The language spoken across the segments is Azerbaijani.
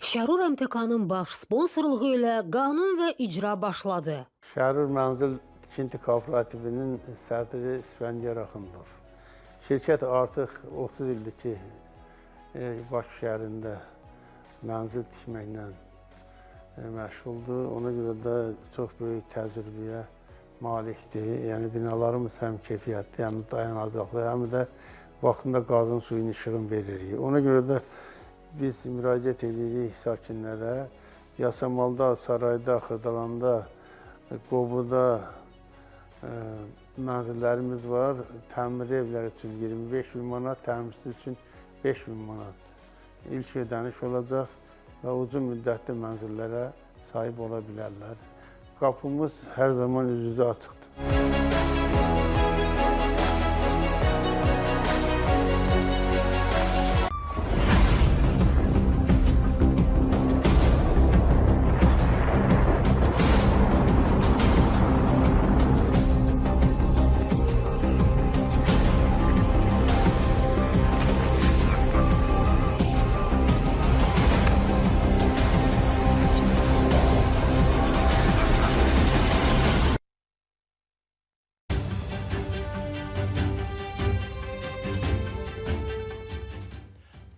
Şərur MTK-nın baş sponsorluğu ilə qanun və icra başladı. Şərur Mənzil Tikinti Kooperativinin sədri İsfəndiyar Axundov. Şirkət artıq 30 ildir ki, Bakı şəhərində mənzil tikməklə məşğuldur. Ona görə də çox böyük təcrübəyə malikdir. Yəni binalarımız həm keyfiyyətli, həm dayanacaqlı, həm də vaxtında qazın suyun işığını veririk. Ona görə də biz müraciət edirik sakinlərə. Yasamalda, Sarayda, Xırdalanda, Qobuda mənzillərimiz var. Təmir evləri üçün 25.000 manat, təmirsiz üçün 5.000 manat ilk ödəniş olacaq və uzun müddətli mənzillərə sahib ola bilərlər. Qapımız hər zaman üz-üzə açıqdır.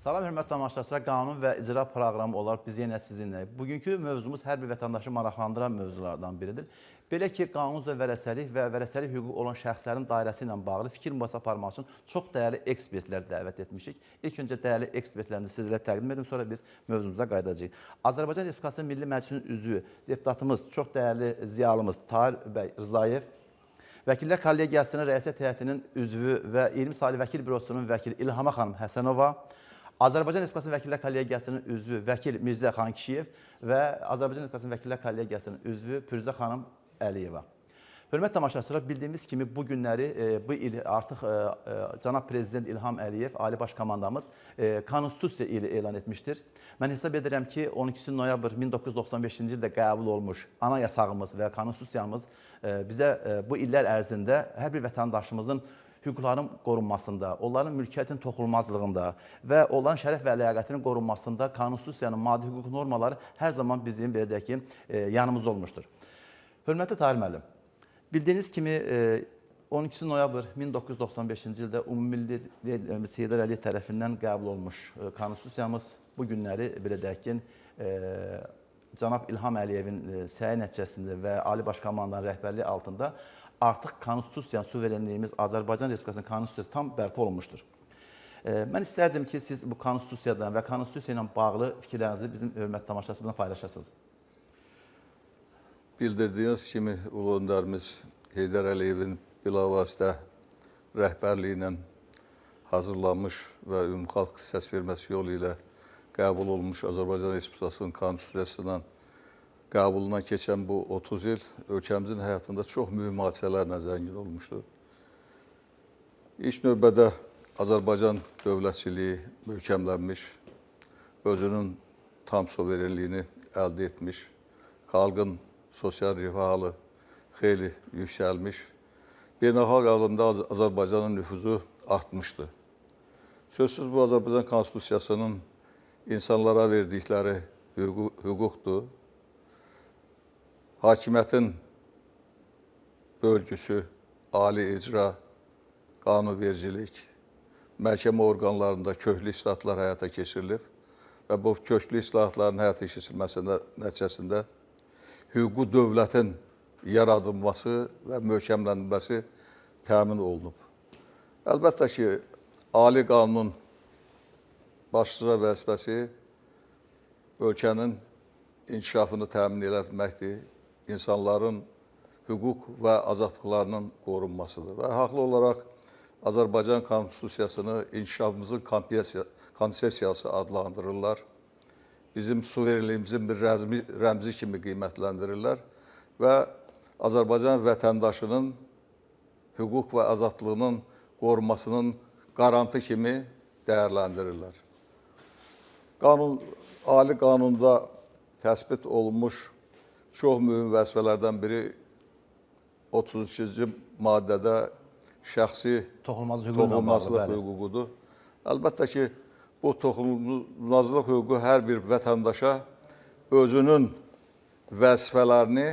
Salam, hörmətli tamaşaçılar, qanun və icra proqramı olaraq biz yenə sizinlə. Bugünkü mövzumuz hər bir vətəndaşı maraqlandıran mövzulardan biridir. Belə ki, qanun və vərəsəlik hüququ olan şəxslərin dairəsi ilə bağlı fikir mübadiləsi aparmaq üçün çox dəyərli ekspertlər dəvət etmişik. İlk öncə dəyərli ekspertlərimizi sizlərə təqdim edim, sonra biz mövzumuza qayıdacağıq. Azərbaycan Respublikası Milli Məclisinin üzvü, deputatımız, çox dəyərli ziyalımız Tahir bəy Rzayev, Vəkillər Kollegiyasının rəissiyyət heyətinin üzvü və 20 saylı Vəkil Bürosunun vəkili İlhama xanım Həsənova, Azərbaycan Respublikası Vəkillər Kollegiyasının üzvü Vəkil Mirzə xan Kişiyev və Azərbaycan Respublikası Vəkillər Kollegiyasının üzvü Pürüzə xanım Əliyeva. Hörmətli tamaşaçılar, bildiyimiz kimi bu günləri, bu il artıq Cənab Prezident İlham Əliyev, Ali Baş Komandamız Konstitusiya ili elan etmişdir. Mən hesab edirəm ki, 12 noyabr 1995-ci ildə qəbul olmuş anayasağımız və konstitusiyamız bizə bu illər ərzində hər bir vətəndaşımızın hüquqların qorunmasında, onların mülkiyyətin toxunulmazlığında və onların şərəf və ləyaqətinin qorunmasında konstitusiyanın maddi hüquq normaları hər zaman bizim belə deyək ki, yanımızda olmuşdur. Hörmətli Tahir müəllim, bildiyiniz kimi 12 noyabr 1995-ci ildə Ümummilli Heydər Əliyev tərəfindən qəbul olmuş konstitusiyamız bu günləri belə deyək ki, Cənab İlham Əliyevin səyi nəticəsində və Ali Baş Komandanın rəhbərliyi altında artıq konstitusiyanın, suverenliyimiz, Azərbaycan Respublikasının konstitusiyası tam bərpa olunmuşdur. Mən istərdim ki, siz bu konstitusiyadan və konstitusiya ilə bağlı fikirlərinizi bizim hörmətli tamaşaçılarımızla paylaşasınız. Bildirdiyiniz kimi ulu önderimiz Heydər Əliyevin bilavasitə rəhbərliyi ilə hazırlanmış və ümumxalq səsverməsi yolu ilə qəbul olunmuş Azərbaycan Respublikasının konstitusiyasından qəbuluna keçən bu 30 il ölkəmizin həyatında çox mühüm hadisələrlə zəngin olmuşdur. İlk növbədə Azərbaycan dövlətçiliyi möhkəmlənmiş, özünün tam suverenliyini əldə etmiş, xalqın sosial rifahı xeyli yüksəlmiş, beynəlxalq aləmdə Azərbaycanın nüfuzu artmışdır. Sözsüz bu Azərbaycan konstitusiyasının insanlara verdikləri hüquqdur. Hakimiyyətin bölgüsü, ali icra, qanunvericilik, məhkəmə orqanlarında köklü islahatlar həyata keçirilib və bu köklü islahatların həyata keçirilməsində nəticəsində hüquqi dövlətin yaradılması və möhkəmlənməsi təmin olunub. Əlbəttə ki, ali qanunun başlıca vəzifəsi ölkənin inkişafını təmin etməkdir. İnsanların hüquq və azadlıqlarının qorunmasıdır. Və haqlı olaraq Azərbaycan konstitusiyasını inkişafımızın konsepsiyası adlandırırlar. Bizim suverenliyimizin bir rəmzi kimi qiymətləndirirlər və Azərbaycan vətəndaşının hüquq və azadlığının qorunmasının qarantı kimi dəyərləndirirlər. Ali qanunda təsbit olunmuş çox mühüm vəzifələrdən biri 33-cü maddədə şəxsi toxunulmazlıq hüququdur. Əlbəttə ki, bu toxunulmazlıq hüququ hər bir vətəndaşa özünün vəzifələrini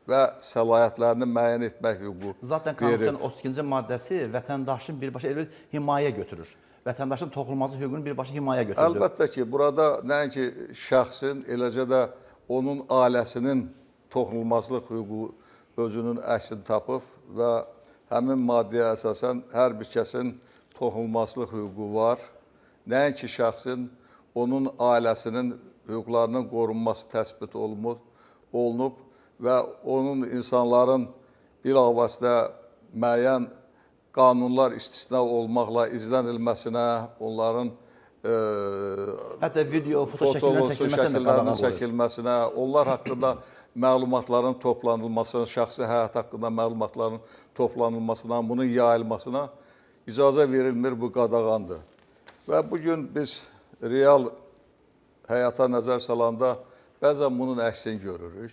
və səlahiyyətlərini müəyyən etmək hüququ Zaten Konstitusiyanın 32-ci maddəsi vətəndaşın birbaşa elə bil himayə götürür. Vətəndaşın toxunulmazlıq hüququnu birbaşa himayə götürür. Əlbəttə ki, burada nəinki şəxsin, eləcə də onun ailəsinin toxunulmazlıq hüququ özünün əksini tapıb və həmin maddəyə əsasən hər bir kəsin toxunulmazlıq hüququ var. Nəinki şəxsin, onun ailəsinin hüquqlarının qorunması təsbit olunub və onun insanların bilavasitə müəyyən qanunlar istisna olmaqla izlənilməsinə, onların Hətta video, foto şəkillərinin çəkilməsinə, onlar haqqında məlumatların toplanılmasına, şəxsi həyat haqqında məlumatların toplanılmasına, bunun yayılmasına icazə verilmir, bu qadağandır. Və bugün biz real həyata nəzər salanda bəzən bunun əksini görürük.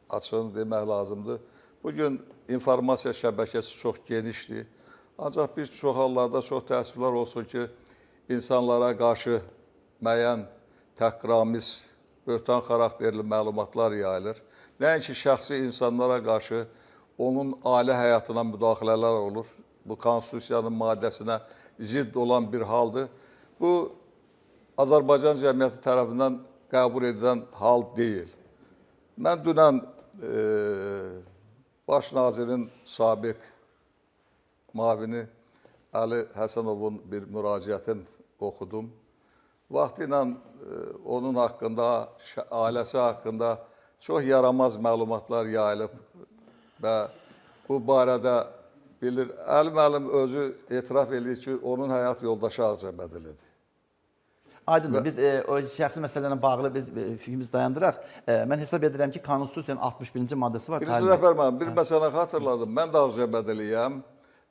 Açığını demək lazımdır. Bugün informasiya şəbəkəsi çox genişdir. Ancaq bir çox hallarda çox təəssüflər olsun ki, insanlara qarşı müəyyən təhqiramiz, böhtan xarakterli məlumatlar yayılır. Nəinki şəxsi insanlara qarşı onun ailə həyatına müdaxilələr olur. Bu, Konstitusiyanın maddəsinə zidd olan bir haldır. Bu, Azərbaycan cəmiyyəti tərəfindən qəbul edilən hal deyil. Mən dünən Baş nazirin sabiq müavini Əli Həsənovun bir müraciətini oxudum. Vaxtıyla onun haqqında, ailəsi haqqında çox yaramaz məlumatlar yayılıb və bu barədə bilir. Əli müəllim özü etiraf edir ki, onun həyat yoldaşı Ağcabədilidir. Aydındır. Biz o şəxsi məsələlərlə bağlı biz fikrimizi dayandıraq. Mən hesab edirəm ki, Konstitusiyanın 61-ci maddəsi var. Birisi rəhbər müəllim, bir məsələ xatırladım. Mən də Ağcabədiliyəm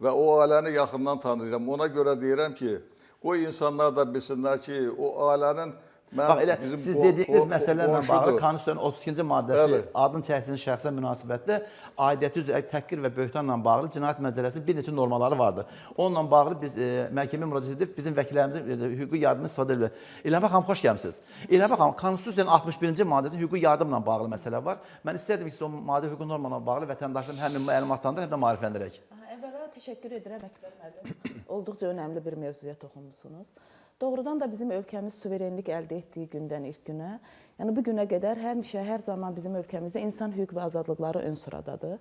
və o ailəni yaxından tanıyıram. Ona görə deyirəm ki, o insanlar da bilsinlər ki, o ailənin Bax, elə siz dediyiniz məsələlərlə bağlı Konstitusiyanın 32-ci maddəsi adın çəkdiyiniz şəxsə münasibətdə aidiyyəti üzrə təhqir və böhtanla bağlı cinayət məcəlləsinin bir neçə normaları vardır. Onunla bağlı biz məhkəməyə müraciət edib bizim vəkillərimizin hüquqi yardımını istifadə edilir. İlham xanım, xoş gəlmisiniz. İlham xanım, Konstitusiyanın 61-ci maddəsində hüquqi yardımla bağlı məsələ var. Mən istərdim ki, siz o maddə hüquqi normalarla bağlı vətəndaşların həm məlumatlandırır, həm də maarifləndirək. Əvvəla təşəkkür edirəm Əkbər müəllim. Olduqca önəmli bir mövzuya toxunmusunuz. Doğrudan da bizim ölkəmiz suverenlik əldə etdiyi gündən ilk günə, yəni bu günə qədər həmişə, hər zaman bizim ölkəmizdə insan hüquq və azadlıqları ön sıradadır.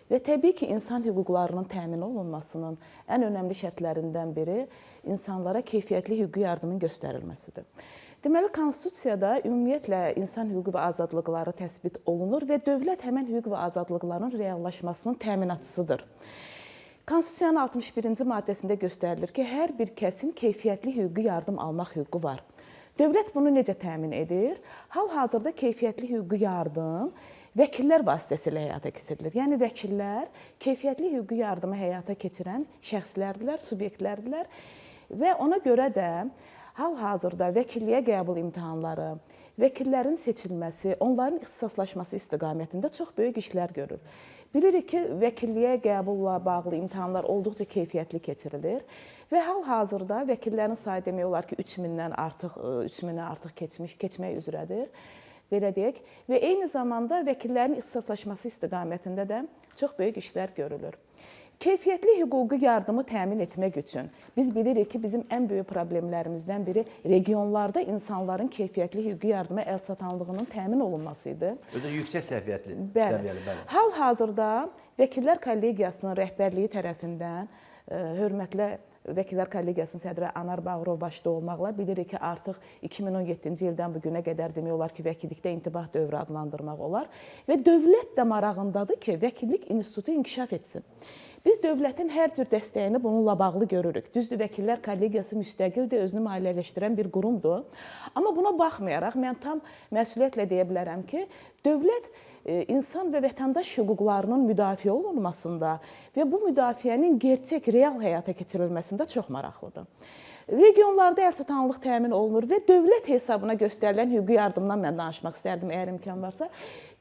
Və təbii ki, insan hüquqlarının təmin olunmasının ən önəmli şərtlərindən biri insanlara keyfiyyətli hüquqi yardımın göstərilməsidir. Deməli, Konstitusiyada ümumiyyətlə insan hüququ və azadlıqları təsbit olunur və dövlət həmən hüquq və azadlıqların reallaşmasının təminatçısıdır. Konstitusiyanın 61-ci maddəsində göstərilir ki, hər bir kəsin keyfiyyətli hüquqi yardım almaq hüququ var. Dövlət bunu necə təmin edir? Hal-hazırda keyfiyyətli hüquqi yardım vəkillər vasitəsilə həyata keçirilir. Yəni, vəkillər keyfiyyətli hüquqi yardımı həyata keçirən şəxslərdirlər, subyektlərdirlər və ona görə də hal-hazırda vəkilliyə qəbul imtahanları, vəkillərin seçilməsi, onların ixtisaslaşması istiqamətində çox böyük işlər görür. Bilirik ki, vəkilliyə qəbulla bağlı imtahanlar olduqca keyfiyyətli keçirilir və hal-hazırda vəkillərin sayı demək olar ki, 3000-dən artıq keçmək üzrədir, belə deyək. Və eyni zamanda vəkillərin ixtisaslaşması istiqamətində də çox böyük işlər görülür. Keyfiyyətli hüquqi yardımı təmin etmək üçün biz bilirik ki, bizim ən böyük problemlərimizdən biri regionlarda insanların keyfiyyətli hüquqi yardıma əlçatanlığının təmin olunması idi. Özü yüksək səviyyəli. Hal-hazırda Vəkillər Kollegiyasının rəhbərliyi tərəfindən hörmətli Vəkillər Kollegiyasının sədri Anar Bağırov başda olmaqla bilirik ki, artıq 2017-ci ildən bu günə qədər demək olar ki, vəkillikdə intibah dövrü adlandırmaq olar və dövlət də marağındadır ki, vəkillik institutu inkişaf etsin. Biz dövlətin hər cür dəstəyini bununla bağlı görürük. Düzdür, Vəkillər Kollegiyası müstəqildir, özünü maliyyələşdirən bir qurumdur. Amma buna baxmayaraq, mən tam məsuliyyətlə deyə bilərəm ki, dövlət insan və vətəndaş hüquqlarının müdafiə olunmasında və bu müdafiənin gerçək, real həyata keçirilməsində çox maraqlıdır. Regionlarda əlçatanlıq təmin olunur və dövlət hesabına göstərilən hüquqi yardımdan mən danışmaq istərdim, əgər imkan varsa.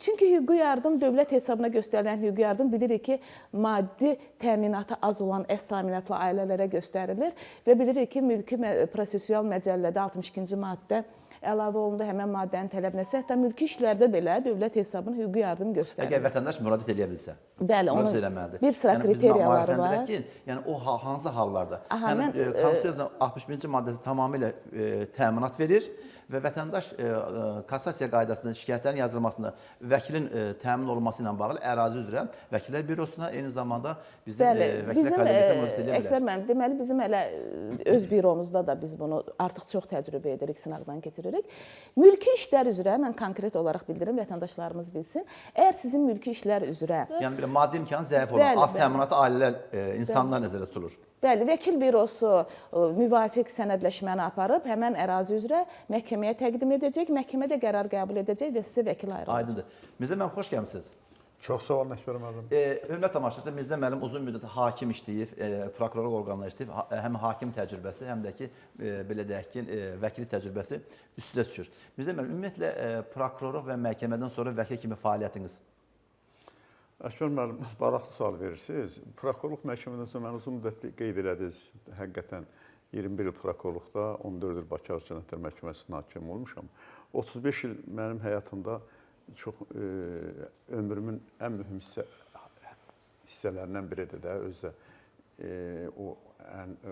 Çünki hüquqi yardım, dövlət hesabına göstərilən hüquqi yardım bilirik ki, maddi təminatı az olan əz təminatlı ailələrə göstərilir və bilirik ki, mülki prosessual məcəllədə 62-ci maddə əlavə olundu həmən maddənin tələbinəsə, hətta mülki işlərdə belə dövlət hesabına hüquqi yardım göstərilir. Əgər vətəndaş müraciət edə bilsə, bəli, onun bir sıra kriteriyaları var. Yəni o hansı hallarda? Konstitusiyasının 61-ci maddəsi tamamilə təminat verir və vətəndaş kassasiya qaydasının şikayətlərin yazılmasında vəkilin təmin olunması ilə bağlı ərazi üzrə Vəkillər Bürosuna, eyni zamanda bizim Vəkillər Kollegiyasına müraciət edə bilər. Əkbər müəllim, deməli bizim elə öz büromuzda da biz bunu artıq çox təcrübə edirik, sınaqdan keçiririk. Mülki işlər üzrə mən konkret olaraq bildirim, vətəndaşlarımız bilsin. Əgər sizin mülki işlər üzrə yəni maddi imkanı zəif olan, az təminatlı ailələr, insanlar nəzərdə tutulur. Bəli, vəkil bürosu müvafiq sənədləşməni aparıb həmən ərazi üzrə məhkəməyə təqdim edəcək, məhkəmə də qərar qəbul edəcək və sizə vəkil ayrılacaq. Aydındır. Mirzə müəllim, xoş gəlmisiniz. Çox sağ olun, Əkbər müəllim. Hörmətli tamaşaçılar, Mirzə müəllim uzun müddət hakim işləyib, prokurorluq orqanında işləyib, həm hakim təcrübəsi, həm də ki, belə deyək ki, vəkillik təcrübəsi üstə düşür. Mirzə müəllim, ümumiyyətlə prokurorluq və məhkəmədən sonra vəkil kimi fəaliyyətiniz? Əkbər müəllim, maraqlı sual verirsiniz. Prokurorluq məhkəmədən sonra mən uzun müddətli qeyd elədiniz. Həqiqətən 21 il prokurorluqda, 14 il Bakı Ağır Cinayətlər Məhkəməsinin hakimi olmuşam. 35 il mənim həyatımda çox ömrümün ən mühüm hissələrindən biridir də. Özdə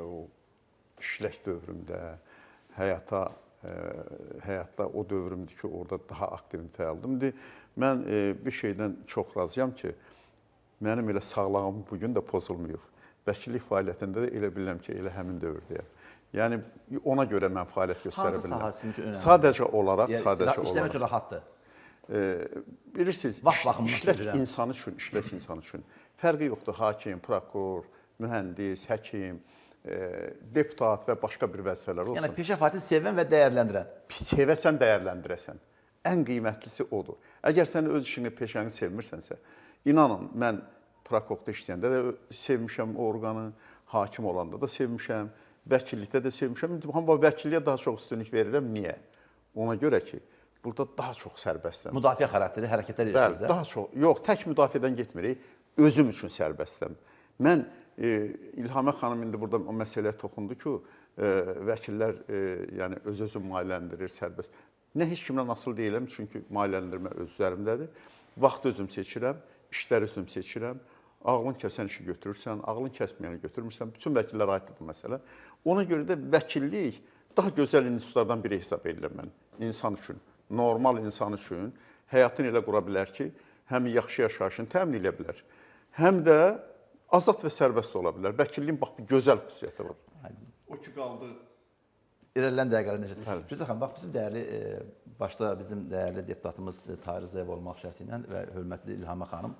o işlək dövrümdə, həyatda o dövrümdür ki, orada daha aktiv fəaldım. Mən bir şeydən çox razıyam ki, mənim elə sağlığım bugün də pozulmayıb. Vəkillik fəaliyyətində də elə bilirəm ki, elə həmin dövrdəyəm. Yəni, ona görə mən fəaliyyət göstərə bilirəm. Hansı sahəsinin üçün önəmli? Sadəcə olaraq, İşləmək üçün rahatdır. Bilirsiniz, işlək insanı üçün fərqi yoxdur. Hakim, prokuror, mühəndis, həkim, deputat və başqa bir vəzifələr olsun. Yəni, peşə fəaliyyətini sevən və dəyərləndirən. Sevəsən, dəyərləndirəsən. Ən qiymətlisi odur. Əgər sən öz işini, peşəni sevmirsənsə, inanın, mən prokurorluqda işləyəndə də sevmişəm o orqanı, hakim olanda da sevmişəm, vəkillikdə də sevmişəm. Amma vəkilliyə daha çox üstünlük verirəm. Niyə? Ona görə ki, burada daha çox sərbəstəm. Müdafiə xarakterli hərəkətlər edirsiniz. Bəli, daha çox. Yox, tək müdafiədən getmirik, özüm üçün sərbəstəm. Mən, İlhamə xanım indi burada o məsələyə toxundu ki, vəkillər öz-özünü maliyyələndirir, sərbəst. Nə heç kimdən asılı deyiləm, çünki maliyyələndirmə öz üzərimdədir. Vaxt özüm seçirəm, işləri özüm seçirəm. Ağlın kəsən işi götürürsən, ağlın kəsməyəni götürmürsən. Bütün vəkillər aiddir bu məsələ. Ona görə də vəkillik daha gözəl institutlardan biri hesab edirəm mən. İnsan üçün, normal insan üçün həyatını elə qura bilər ki, həm yaxşı yaşayışını təmin edə bilər, həm də azad və sərbəst ola bilər. Vəkilliyin bax, bir gözəl xüsusiyyəti var. O ki, qaldı. İrəlilən dəqiqələr necə? Rüzə xanım, bax, bizim dəyərli, başda bizim dəyərli deputatımız Tahir Rzayev olmaq şərti ilə və hörmətli İlhamə xanım,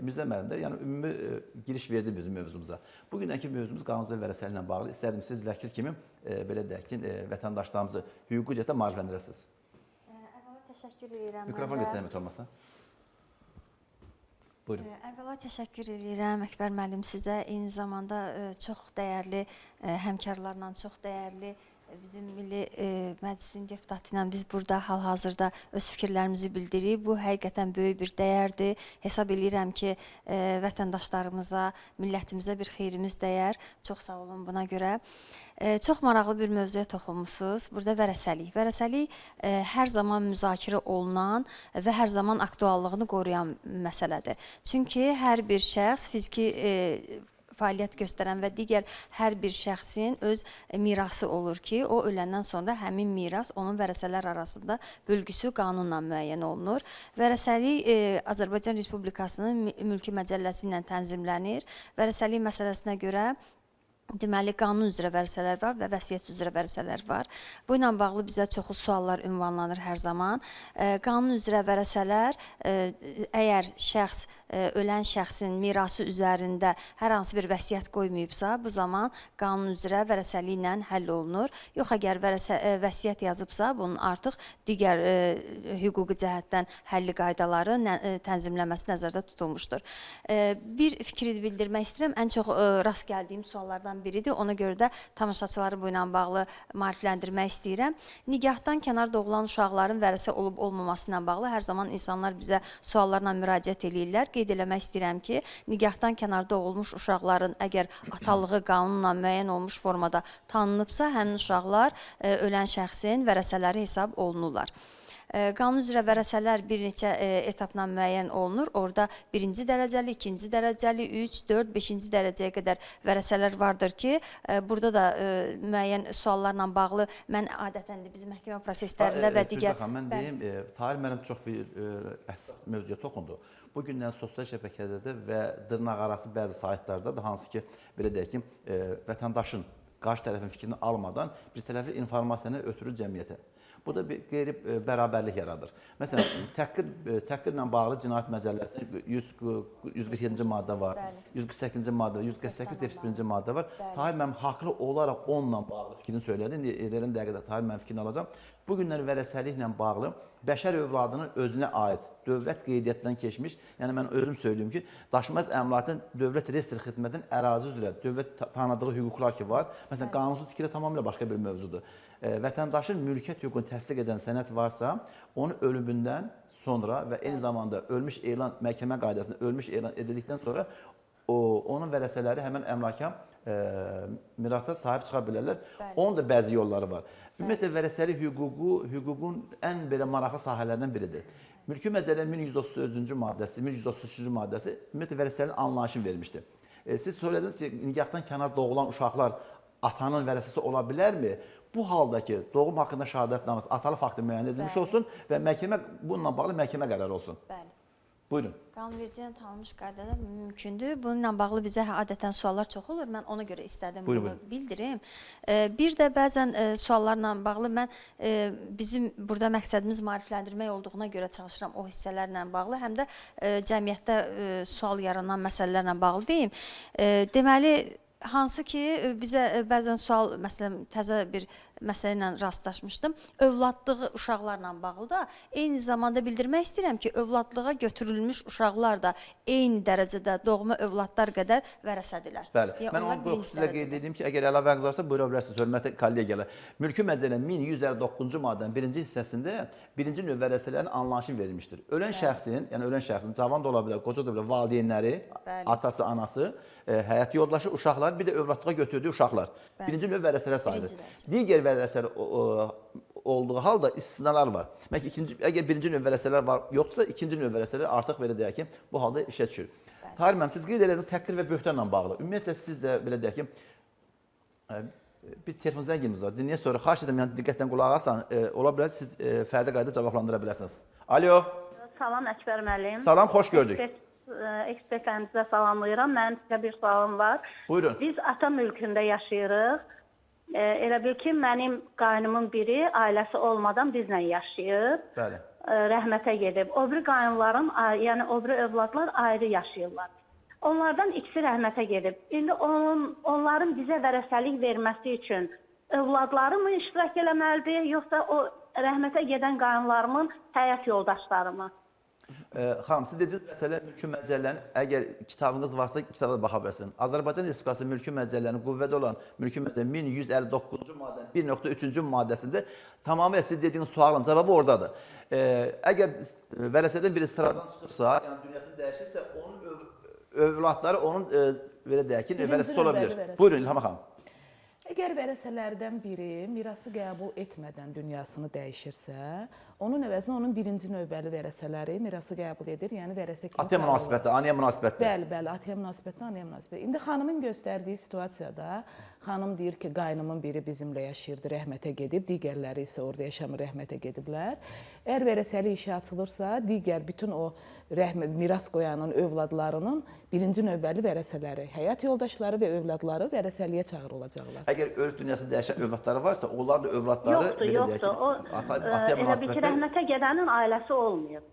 Mirzə müəllim də, yəni ümumi giriş verdi bizim mövzumuza. Bugünkü mövzumuz qanun və vərəsəli ilə bağlı. İstərdim siz vəkil kimi, belə deyək ki, vətəndaşlarımızı hüquqi cəhətdən maarifləndirəsiniz. Əvvəla təşəkkür edirəm. Mikrofon göstərmət olmasa. Buyurun. Əvvəla təşəkkür edirəm Əkbər müəllim sizə. Eyni zamanda çox dəyərli həmkarlarla, çox dəyərli bizim Milli Məclisin deputatı ilə biz burada hal-hazırda öz fikirlərimizi bildiririk. Bu həqiqətən böyük bir dəyərdir. Hesab edirəm ki, vətəndaşlarımıza, millətimizə bir xeyrimiz dəyər. Çox sağ olun buna görə. Çox maraqlı bir mövzuya toxunmusunuz. Burada vərəsəlik. Vərəsəlik hər zaman müzakirə olunan və hər zaman aktuallığını qoruyan məsələdir. Çünki hər bir şəxs fiziki fəaliyyət göstərən və digər hər bir şəxsin öz mirası olur ki, o öləndən sonra həmin miras onun vərəsələr arasında bölgüsü qanunla müəyyən olunur. Vərəsəlik Azərbaycan Respublikasının mülki məcəlləsi ilə tənzimlənir. Vərəsəlik məsələsinə görə deməli, qanun üzrə vərəsələr var və vəsiyyət üzrə vərəsələr var. Bu ilə bağlı bizə çoxlu suallar ünvanlanır hər zaman. Qanun üzrə vərəsələr, əgər şəxs, ölən şəxsin mirası üzərində hər hansı bir vəsiyyət qoymayıbsa, bu zaman qanun üzrə vərəsəlik ilə həll olunur. Yox, əgər vəsiyyət yazıbsa, bunun artıq digər hüquqi cəhətdən həlli qaydaları tənzimləməsi nəzərdə tutulmuşdur. Bir fikri bildirmək istəyirəm. Ən çox rast gəldiyim suallardan suallardan biridir. Ona görə də tamaşaçıları bu ilə bağlı maarifləndirmək istəyirəm. Nigahdan kənar doğulan uşaqların vərəsə olub olmaması ilə bağlı hər zaman insanlar bizə suallarla müraciət edirlər. Qeyd eləmək istəyirəm ki, nigahdan kənar doğulmuş uşaqların əgər atalığı qanunla müəyyən olmuş formada tanınıbsa, həmin uşaqlar ölən şəxsin vərəsələri hesab olunurlar. Qanun üzrə vərəsələr bir neçə etapla müəyyən olunur. Orada 1-ci dərəcəli, 2-ci dərəcəli, 3, 4, 5-ci dərəcəyə qədər vərəsələr vardır ki, burada da müəyyən suallarla bağlı mən adətən də bizim məhkəmə proseslərində və digər... Mən deyim, Tahir müəllim çox bir əsas mövzuya toxundu. Bu gündən sosial şəbəkədə və dırnaqarası bəzi saytlarda da hansı ki, belə deyək ki, vətəndaşın qarşı tərəfin fikrini almadan bir tərəfli informasiyanı ötürür cəmiyyətə. Bu da bir qeyri-bərabərlik yaradır. Məsələn, təhqirlə bağlı cinayət məcəlləsində 147-ci maddə var, 148-ci maddə var, 148-1-ci maddə var. Tahir mənim haqlı olaraq onunla bağlı fikrini söylədi. İndi eləyən dəqiqədə Tahir mənim fikrini alacağım. Bu günlər vərəsəliklə bağlı bəşər övladının özünə aid dövlət qeydiyyatından keçmiş, yəni mən özüm söyləyim ki, daşınmaz əmlakın dövlət reyestr xidmətinin ərazi üzrə dövlət tanıdığı hüquqlar ki var. Məsələn, qanunsuz tikili tamamilə başqa bir mövzudur. Vətəndaşın mülkiyyət hüququnu təsdiq edən sənəd varsa, onu ölümündən sonra və eyni zamanda ölmüş elan, məhkəmə qaydasında ölmüş elan edildikdən sonra onun vərəsələri həmən əmlaka mirasa sahib çıxa bilərlər. Onun da bəzi yolları var. Ümumiyyətlə, vərəsəlik hüququn ən belə maraqlı sahələrdən biridir. Mülki Məcəllənin 1134-cü maddəsi, 1133-cü maddəsi ümumiyyətlə vərəsəliyin anlayışını vermişdir. Siz söylədiniz ki, nigahdan kənar doğulan uşaqlar atanın vərəsəsi ola bilərmi? Bu halda ki, doğum haqqında şəhadətnaməsi atalı faktı müəyyən edilmiş olsun və məhkəmə bununla bağlı məhkəmə qərarı olsun. Bəli. Buyurun. Qanunvericiliyin tanınmış qaydada mümkündür. Bununla bağlı bizə adətən suallar çox olur. Mən ona görə istədim bunu bildirim. Bir də bəzən suallarla bağlı mən bizim burada məqsədimiz maarifləndirmək olduğuna görə çalışıram o hissələrlə bağlı. Həm də cəmiyyətdə sual yaranan məsələlərlə bağlı deyim. Deməli, hansı ki, bizə bəzən sual, məsələn, təzə bir məsələ ilə rastlaşmışdım. Övladlığı uşaqlarla bağlı da eyni zamanda bildirmək istəyirəm ki, övladlığa götürülmüş uşaqlar da eyni dərəcədə doğma övladlar qədər vərəsədirlər. Bəli. Mən onu xüsusilə qeyd edeyim ki, əgər əlavəniz varsa, buyura bilərsiniz, hörmətli kollegiyalar. Mülki Məcəllənin 1159-cu maddənin 1-ci hissəsində birinci növ vərəsələrin anlayışı verilmişdir. Ölən şəxsin, yəni ölən şəxsin cavan da ola bilər, qoca da ola bilər, valideynləri, atası, anası, həyat yoldaşı, uşaqlar, bir də övladlığa götürdüyü uşaqlar. Birinci növ vərəsələr sayılır. Digər vərəsələr olduğu halda istisnalar var. Əgər birinci növ vərəsələr var, yoxdursa, ikinci növ vərəsələr artıq belə deyək ki, bu halda işə düşür. Tahir müəllim, siz qeyd edəcəksiniz təhqir və böhtanla bağlı. Ümumiyyətlə, siz də belə deyək ki, bir telefon zəngimiz var. Dinləyə sonra, xahiş edirəm, yəni diqqətlə qulaq asın, ola bilər, siz fərdi qayda cavablandıra bilərsiniz. Alo. Salam Əkbər müəllim. Salam, xoş gördük. Ekspertlərinizə salamlayıram. Mənim sizə bir sualım var. Buyurun. Biz ata mülkündə yaşayırıq. Elə bil ki, mənim qaynımın biri ailəsi olmadan bizlə yaşayır. Bəli. Rəhmətə gedib. O biri qaynların, yəni o biri övladlar ayrı yaşayırlar. Onlardan ikisi rəhmətə gedib. İndi onların bizə vərəsəlik verməsi üçün övladları mı iştirak eləməlidir, yoxsa o rəhmətə gedən qaynlarımın həyat yoldaşları mı? Xanım, siz dediniz, məsələ Mülki Məcəllənin, əgər kitabınız varsa, kitaba da baxa bilərsiniz. Azərbaycan Respublikası Mülki Məcəllənin qüvvədə olan Mülki Məcəllənin 1159-cu maddənin 1.3-cü maddəsində tamamilə siz dediyiniz sualın cavabı oradadır. Əgər vərəsədən biri sıradan çıxırsa, yəni dünyasını dəyişirsə, onun övladları onun, belə deyək ki, vərəsəsi ola bilir. Buyurun, İlham xanım. Əgər vərəsələrdən biri mirası qəbul etmədən dünyasını dəyişirsə, onun əvəzinə onun birinci növbəli vərəsələri mirası qəbul edir, yəni vərəsə kimi ataya münasibətdə, anaya münasibətdə. Bəli, ataya münasibətdə, anaya münasibətdə. İndi xanımın göstərdiyi situasiyada xanım deyir ki, qaynımın biri bizimlə yaşayırdı, rəhmətə gedib, digərləri isə orada yaşamır, rəhmətə gediblər. Əgər vərəsəlik işi açılırsa, digər bütün o miras qoyanın övladlarının birinci növbəli vərəsələri, həyat yoldaşları və övladları vərəsəliyə çağırılacaqlar. Əgər ölü dünyasında dəyişən övladları varsa, onlar da övladları yoxdur. Elə bir ki, rəhmətə gedənin ailəsi olmuyor.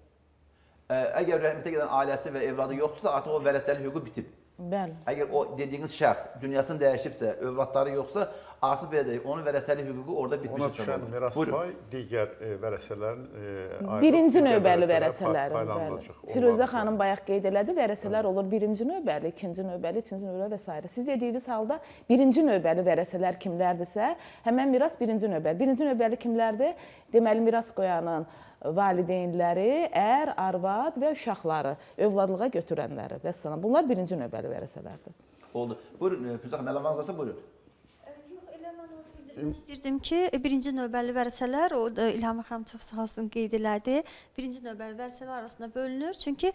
Əgər rəhmətə gedən ailəsi və evladı yoxdursa, artıq o vərəsəlik hüququ bitib. Bəli. Əgər o dediyiniz şəxs dünyasını dəyişibsə, övladları yoxsa, artıq belə deyək, onun vərəsəlik hüququ orada bitmiş Ona düşən miras pay digər vərəsələrin Birinci növbəli vərəsələrin. paylanılacaq. Firuzə xanım bayaq qeyd elədi, vərəsələr olur birinci növbəli, ikinci növbəli, üçüncü növbəli və s. Siz dediyiniz halda birinci növbəli vərəsələr kimlərdirsə, həmən miras birinci növbəli. Birinci növbəli kimlərdir? Deməli, miras qoyanın valideynləri, ər, arvad və uşaqları, övladlığa götürənləri və s. Bunlar birinci növbəli vərəsələrdir. Oldu. Buyurun, Füzə xanım, əlavəniz varsa buyurun. Yox, elə mən onu bildirmək istəyirdim ki, birinci növbəli vərəsələr, o da İlham xanım çox sağ olsun qeyd elədi, birinci növbəli vərəsələr arasında bölünür. Çünki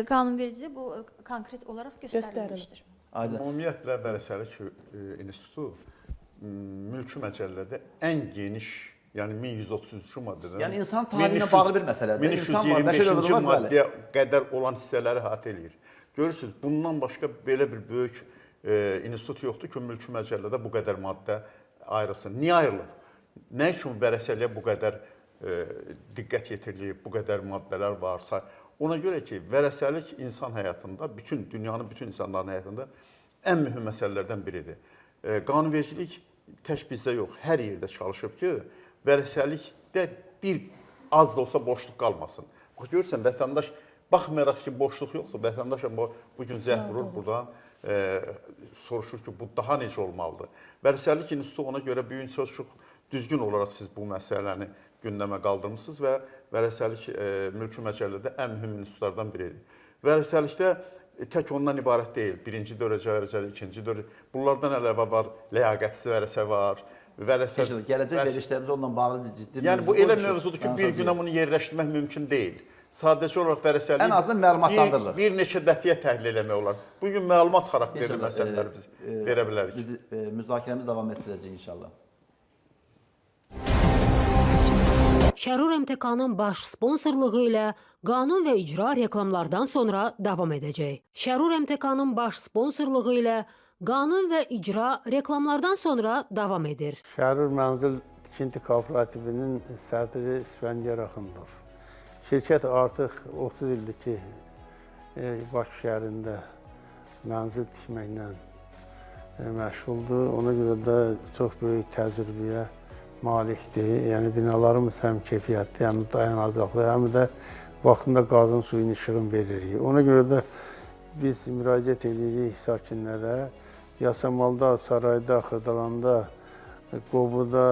qanunvericiliyi bu konkret olaraq göstərilmişdir. Ümumiyyətlə, Vərəsəlik İnstitutu Mülki Məcəllədə ən geniş, yəni 1133 maddədən, Yəni insan talihi ilə bağlı bir məsələdir. 1325-ci maddəyə qədər olan hissələri əhatə eləyir. Görürsünüz, bundan başqa belə bir böyük institut yoxdur ki, Mülki Məcəllədə bu qədər maddə ayrılsın. Niyə ayrılır? Nə üçün vərəsəliyə bu qədər diqqət yetirilib, bu qədər maddələr varsa? Ona görə ki, vərəsəlik insan həyatında, bütün dünyanın bütün insanların həyatında ən mühüm məsələlərdən biridir. Qanunvericilik tək bizdə yox, hər yerdə çalışıb ki, vərəsəlikdə bir az da olsa boşluq qalmasın. Bax, görürsən, vətəndaş, baxmayaraq ki, boşluq yoxdur, vətəndaş bu gün zəh vurur buradan, soruşur ki, bu daha necə olmalıdır. Vərəsəlik İnstitutu ona görə bu gün çox düzgün olaraq siz bu məsələni gündəmə qaldırmışsınız və vərəsəlik Mülki Məcəllədə ən mühüm institutlardan biridir. Vərəsəlikdə tək ondan ibarət deyil. Birinci dərəcə vərəsəlik, ikinci dərəcə. Bunlardan əlavə var, ləyaqətsiz vərəsə var. Gələcək verilişlərimiz onunla bağlı ciddi yəni bu elə mövzudur ki, bir günə bunu yerləşdirmək mümkün deyil. Sadəcə olaraq vərəsəliyi ən azından məlumatlandırırıq. Bir neçə dəfəyə təhlil eləmək olar. Bugün məlumat xarakterli məsələləri biz verə bilərik. Biz müzakirəmiz davam etdirəcəyik inşallah. Şərur MTK-nın baş sponsorluğu ilə qanun və icra reklamlardan sonra davam edəcək. Şərur MTK-nın baş sponsorluğu ilə qanun və icra reklamlardan sonra davam edir. Şərur Mənzil Tikinti Kooperativinin sədri İsfəndiyar Axundov. Şirkət artıq 30 ildir ki, Bakı şəhərində mənzil tikməklə məşğuldur. Ona görə də çox böyük təcrübəyə malikdir. Yəni binalarımız həm keyfiyyətli, həm dayanacaqlı, həm də vaxtında qazın suyun işığını veririk. Ona görə də biz müraciət edirik sakinlərə. Yasamalda, Sarayda, Xırdalanda, Qobuda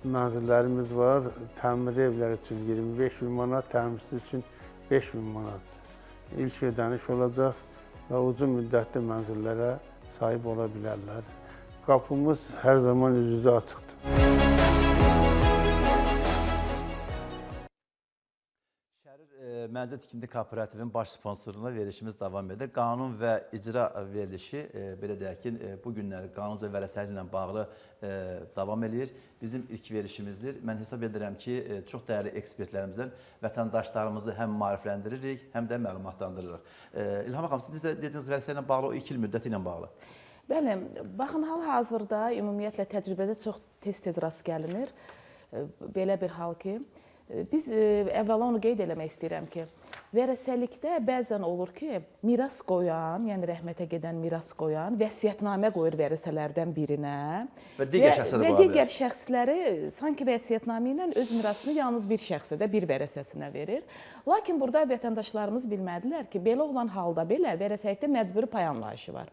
mənzillərimiz var. Təmir evləri üçün 25.000 manat, təmirsiz üçün 5.000 manat ilk ödəniş olacaq və uzun müddətli mənzillərə sahib ola bilərlər. Qapımız hər zaman üz-üzə açıqdır. Şəhər Mənzil Tikinti Kooperativinin baş sponsorluğuna verilişimiz davam edir. Qanun və icra verilişi, belə deyək ki, bu günləri qanun və vərəsəlik ilə bağlı davam edir. Bizim ilk verilişimizdir. Mən hesab edirəm ki, çox dəyərli ekspertlərimizdən vətəndaşlarımızı həm maarifləndiririk, həm də məlumatlandırırıq. İlham xanım, siz dediyiniz vərəsəliklə bağlı, o 2 il müddəti ilə bağlı. Bəli, baxın, hal-hazırda ümumiyyətlə təcrübədə çox tez-tez rast gəlinir. Belə bir hal ki, biz əvvəla onu qeyd eləmək istəyirəm ki, vərəsəlikdə bəzən olur ki, miras qoyan, yəni rəhmətə gedən miras qoyan, vəsiyyətnamə qoyur vərəsələrdən birinə və digər şəxslərə qoya bilər. Və digər şəxsləri sanki vəsiyyətnamə ilə öz mirasını yalnız bir şəxsə də, bir vərəsəsinə verir. Lakin burada vətəndaşlarımız bilmədilər ki, belə olan halda belə vərəsəlikdə məcburi pay anlayışı var.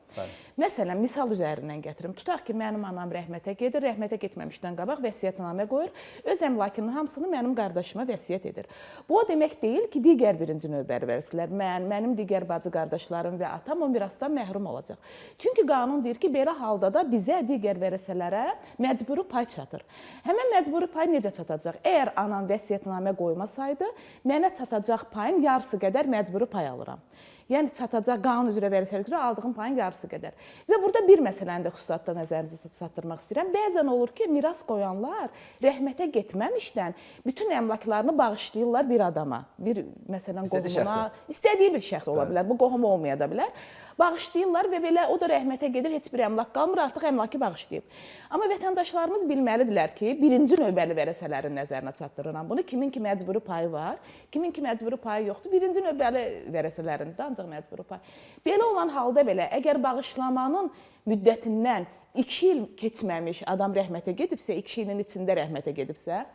Məsələn, misal üzərindən gətirim. Tutaq ki, mənim anam rəhmətə gedir, rəhmətə getməmişdən qabaq vəsiyyətnamə qoyur, öz əmlakının hamısını mənim qardaşıma vəsiyyət edir. Bu o demək deyil ki, digər birinci növbəli vərəsələr, mənim digər bacı qardaşlarım və atam o mirasdan məhrum olacaq. Çünki qanun deyir ki, belə halda da bizə digər vərəsələrə məcburi pay çatır. Həmən məcburi pay necə çatacaq? Əgər anam vəsiyyətnamə qoymasaydı, mənə çatacaq payın yarısı qədər məcburi pay alıram. Yəni çatacaq qanun üzrə vərəsəlik üzrə aldığım payın yarısı qədər. Və burada bir məsələni də xüsusiyyətlə nəzərinizə çatdırmaq istəyirəm. Bəzən olur ki, miras qoyanlar rəhmətə getməmişdən bütün əmlaklarını bağışlayırlar bir adama. Bir məsələn qohumuna, istədiyi bir şəxs ola bilər. Bu qohum olmaya da bilər. Bağışlayırlar və belə o da rəhmətə gedir, heç bir əmlak qalmır, artıq əmlakı bağışlayıb. Amma vətəndaşlarımız bilməlidirlər ki, birinci növbəli vərəsələrin nəzərinə çatdırıram bunu. Kimin ki məcburi payı var, kimin ki məcburi payı yoxdur. Birinci növbəli vərəsələrində ancaq məcburi pay. Belə olan halda belə, əgər bağışlamanın müddətindən 2 il keçməmiş adam rəhmətə gedibsə, 2 ilin içində rəhmətə gedibsə,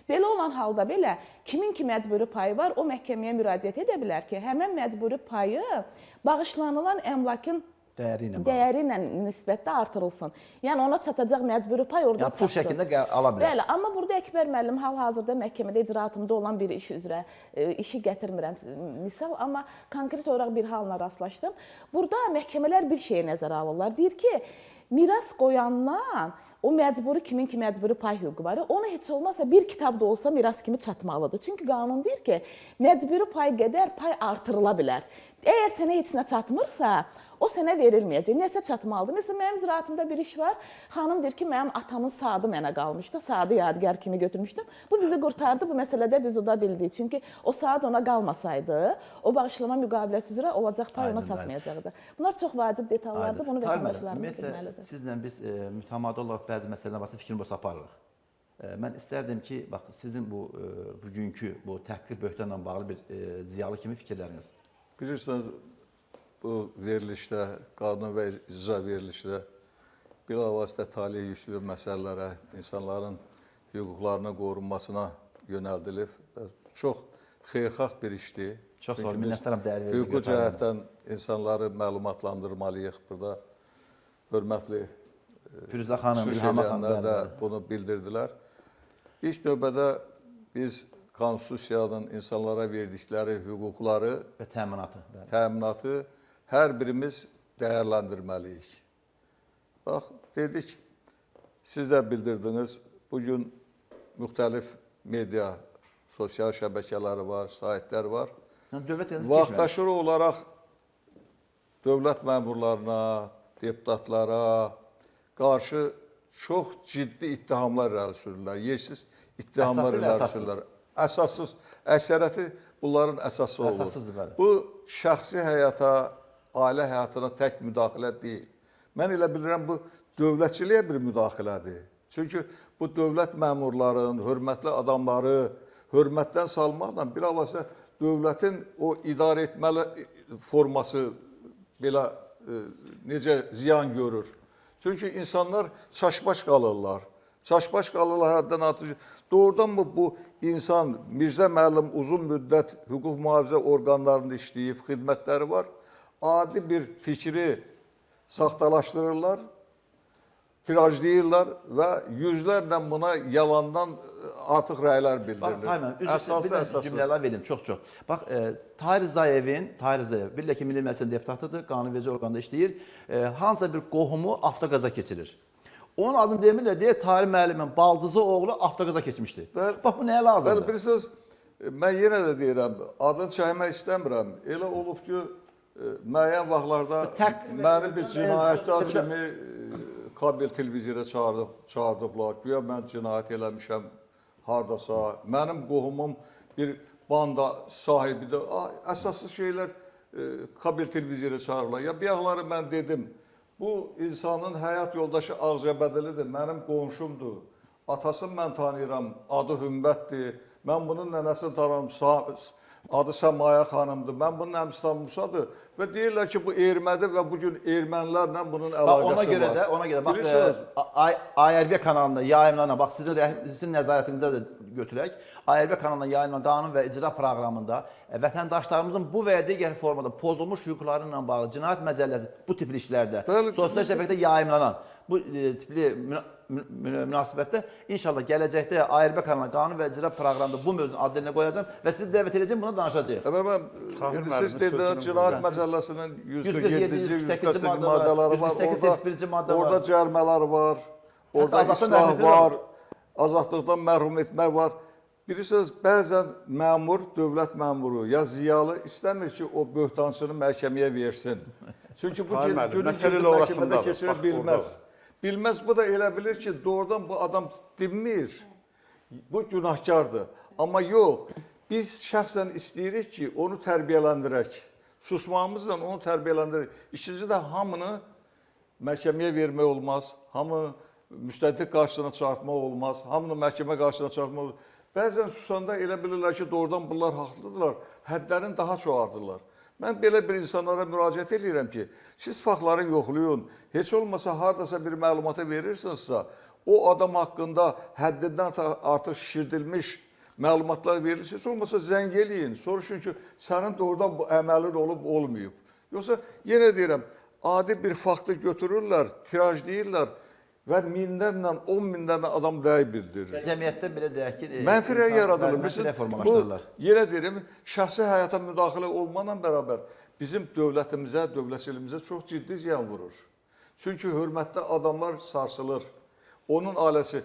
belə olan halda belə kimin ki məcburi payı var, o məhkəməyə müraciət edə bilər ki, həmin məcburi payı bağışlanılan əmlakın dəyəri ilə nisbətdə artırılsın. Yəni ona çatacaq məcburi pay orada çatsın. Pul şəklində ala bilər. Bəli, amma burada Əkbər müəllim hal-hazırda məhkəmədə icraatında olan bir iş üzrə işi gətirmirəm misal, amma konkret olaraq bir halına rastlaşdım. Burada məhkəmələr bir şeyə nəzərə alırlar. Deyir ki, miras qoyandan o məcburi kimin ki məcburi pay hüququ var. Ona heç olmazsa bir kitab da olsa miras kimi çatmalıdır. Çünki qanun deyir ki, məcburi pay qədər pay artırıla bilər. Əgər sənə heç nə çatmırsa, o sənə verilməyəcək. Nəsə çatmalıdır. Məsələn, mənim icraatımda bir iş var. Xanım deyir ki, mənim atamın saatı mənə qalmışdı. Saatı yadigar kimi götürmüşdüm. Bu bizi qurtardı. Bu məsələdə biz uda bildik. Çünki o saat ona qalmasaydı, o bağışlama müqaviləsi üzrə olacaq pay ona çatmayacaqdı. Bunlar çox vacib detallardır. Bunu vətəndaşlarımız bilməlidir. Sizlə biz mütəmadi olaraq bəzi məsələlər barəsində fikrimizi aparırıq. Mən istərdim ki, bax, sizin bugünkü bu təhqiq böhtanla bağlı bir ziyalı kimi fikirləriniz. Bilirsiniz, bu verilişdə, qanun və icra verilişdə bilavasitə talih yüklü məsələlərə, insanların hüquqlarının qorunmasına yönəldilib. Çox xeyirxah bir işdir. Çox sağ olun, minnətdaram dəyərli verdiyiniz. Hüquqi cəhətdən insanları məlumatlandırmalıyıq burada. Hörmətli Firuzə xanım, İlhamə xanım da bunu bildirdilər. İlk növbədə biz konstitusiyanın insanlara verdikləri hüquqları və təminatı hər birimiz dəyərləndirməliyik. Bax, dedik, siz də bildirdiniz, bugün müxtəlif media, sosial şəbəkələri var, saytlər var. Vaxtaşırı olaraq dövlət məmurlarına, deputatlara qarşı çox ciddi ittihamlar irəli sürürlər, yersiz ittihamlar irəli sürürlər. Əsassız, əksəriyyəti bunların əsası olur. Bu, şəxsi həyata, ailə həyatına tək müdaxilə deyil. Mən elə bilirəm, bu dövlətçiliyə bir müdaxilədir. Çünki bu dövlət məmurların, hörmətli adamları hörmətdən salmaqla bilavasitə dövlətin o idarə etməli forması belə necə ziyan görür. Çünki insanlar çaşbaş qalırlar. Çaşbaş qalırlar həddən artıq. Doğrudan mı bu insan, Mirzə müəllim uzun müddət hüquq mühafizə orqanlarında işləyib, xidmətləri var. Adi bir fikri saxtalaşdırırlar, tirajlayırlar və yüzlərlə buna yalandan artıq rəylər bildirilir. Bir cümlələr verim, çox-çox. Bax, Tahir Zayevin, bilirlər ki, Milli Məclisin deputatıdır, qanunverici orqanda işləyir, hansısa bir qohumu avtoqaza keçirir. Onun adını demirlər, deyək, Tahir müəllimin baldızı oğlu avtoqaza keçmişdi. Bax, bu nəyə lazımdır? Bilirsiniz, mən yenə də deyirəm, adını çəkmək istəmirəm. Elə olub ki, müəyyən vaxtlarda məni bir cinayətçi kimi kabel televiziyaya çağırdıblar. Güya mən cinayət eləmişəm haradasa. Mənim qohumum bir banda sahibidir. Əsassız şeylər kabel televiziyaya çağırırlar. Ya bir yaxları mən dedim, bu insanın həyat yoldaşı Ağcabədilidir, mənim qonşumdur. Atasını mən tanıyıram, adı Hümbətdir. Mən bunun nənəsini tanıyıram, adı Səmaya xanımdır. Mən bunun əmsi Musadır. Və deyirlər ki, bu ermədir və bugün ermənilərlə bunun əlaqəsi var. Ona görə, bax, ARB kanalında yayımlanan, bax, sizin nəzarətinizdə də götürək. ARB kanalında yayımlanan qanun və icra proqramında vətəndaşlarımızın bu və ya digər formada pozulmuş hüquqları ilə bağlı cinayət məcəlləsi bu tipli işlərdə sosial şəbəkədə yayımlanan bu tipli münasibətdə inşallah gələcəkdə ARB kanalına qanun və icra proqramında bu mövzunun adını qoyacağım və sizi dəvət edəcəm, buna danışacağıq. Siz dediniz, cinayət məcəlləsinin 147-ci, 148 maddələri var, orada cərimələr var, orada islah var, azadlıqdan məhrum etmək var. Bilirsiniz, bəzən məmur, dövlət məmuru ya ziyalı istəmir ki, o böhtançını məhkəməyə versin. Çünki bu günün məhkəmədə keçirə bilməz. Bilməz, bu da elə bilir ki, doğrudan bu adam dinmir, bu günahkardır. Amma yox, biz şəxsən istəyirik ki, onu tərbiyələndirək. Susmağımızla onu tərbiyələndirir. İkinci də hamını məhkəməyə vermək olmaz, hamını müstəqil qarşısına çağırtmaq olmaz, hamını məhkəmə qarşısına çağırtmaq olmaz. Bəzən susanda elə bilirlər ki, doğrudan bunlar haqlıdırlar, hədlərini daha çoğaldırlar. Mən belə bir insanlara müraciət edirəm ki, siz faktları yoxlayın, heç olmasa haradasa bir məlumata verirsinizsə, o adam haqqında həddindən artıq şişirdilmiş məlumatlar verilirsə, heç olmasa zəng eləyin, soruşun ki, sənin doğrudan bu əməlin olub, olmayıb. Yoxsa, yenə deyirəm, adi bir faktı götürürlər, tirajlayırlar və minlərlə, 10 minlərlə adam dəy bildirir. Cəmiyyətdə belə deyək ki, Mənfi rəy yaradılır. Mənfi rəy Bu, formalaşdırırlar. yenə deyirəm, şəxsi həyata müdaxilə olmanla bərabər bizim dövlətimizə, dövlətçiliyimizə çox ciddi ziyan vurur. Çünki hörmətli adamlar sarsılır. Onun ailəsi,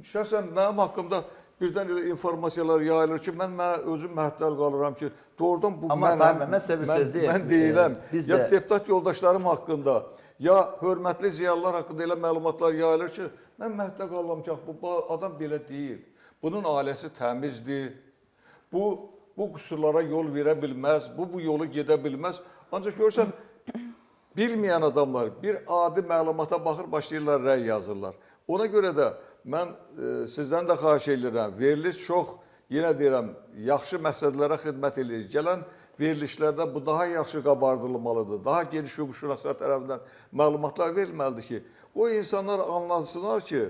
şəxsən mənim haqqımda birdən elə informasiyalar yayılır ki, mən özüm məhdəl qalıram ki, doğrudan bu mən deyiləm. Ya deputat yoldaşlarım haqqında, ya hörmətli ziyalılar haqqında elə məlumatlar yayılır ki, mən məhdəl qalıram ki, bu adam belə deyil. Bunun ailəsi təmizdir, bu qüsurlara yol verə bilməz, bu yolu gedə bilməz. Ancaq görürsən, bilməyən adamlar bir adi məlumata baxır, başlayırlar, rəy yazırlar. Ona görə də mən sizdən də xahiş edirəm, veriliş çox, yenə deyirəm, yaxşı məqsədlərə xidmət edir. Gələn verilişlərdə bu daha yaxşı qabardılmalıdır, daha geniş hüquqşünaslar tərəfindən məlumatlar verilməlidir ki, o insanlar anlansınlar ki,